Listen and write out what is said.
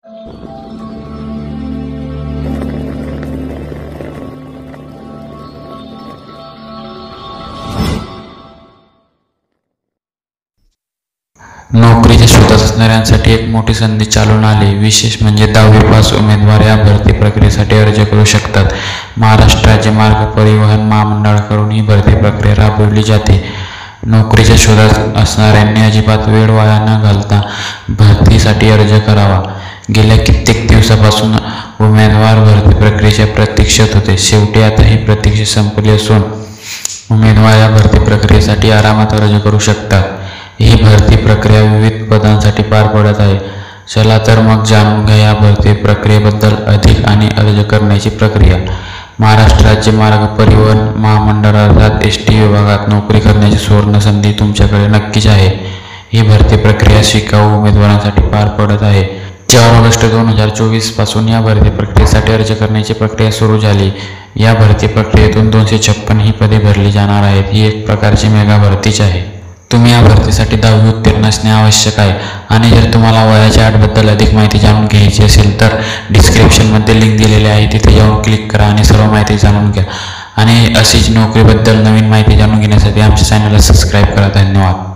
नोकरीच्या शोधात असणाऱ्यांसाठी एक मोठी संधी चालून आली। विशेष म्हणजे 10वी पास उमेदवार या भरती प्रक्रियेसाठी अर्ज करू शकतात। महाराष्ट्र राज्य मार्ग परिवहन महामंडळाकडून ही भरती प्रक्रिया राबवली जाते। नोकरीच्या शोधात असणाऱ्यांनी अजिबात वेळ वाया न घालता भरतीसाठी अर्ज करावा। गेल्या कित्येक दिवसापासून उमेदवार भरती प्रक्रियेच्या प्रतीक्षेत होते। शेवटी आता ही प्रतीक्षा संपली असून उमेदवार या भरती प्रक्रियेसाठी आरामात अर्ज करू शकतात। ही भरती प्रक्रिया विविध पदांसाठी पार पडत आहे। चला तर मग जाणून घ्या या भरती प्रक्रियेबद्दल अधिक आणि अर्ज करण्याची प्रक्रिया। महाराष्ट्र राज्य मार्ग परिवहन महामंडळ अर्थात ST विभागात नोकरी करण्याची सुवर्ण संधी तुमच्याकडे नक्कीच आहे। ही भरती प्रक्रिया शिकाऊ उमेदवारांसाठी पार पडत आहे। 4 ऑगस्ट 2024 पासून या भरती प्रक्रियेसाठी अर्ज करण्याची प्रक्रिया सुरू झाली। या भरती प्रक्रियेतून 256 ही पदे भरली जाणार आहेत। ही एक प्रकारची मेगा भरतीच आहे। तुम्ही या भरतीसाठी 10वी उत्तीर्ण असणे आवश्यक आहे। आणि जर तुम्हाला वयाच्या अटबद्दल अधिक माहिती जाणून घ्यायची असेल तर डिस्क्रिप्शनमध्ये लिंक दिलेली आहे, तिथे जाऊन क्लिक करा आणि सर्व माहिती जाणून घ्या। आणि अशीच नोकरीबद्दल नवीन माहिती जाणून घेण्यासाठी आमच्या चॅनलला सबस्क्राईब करा। धन्यवाद।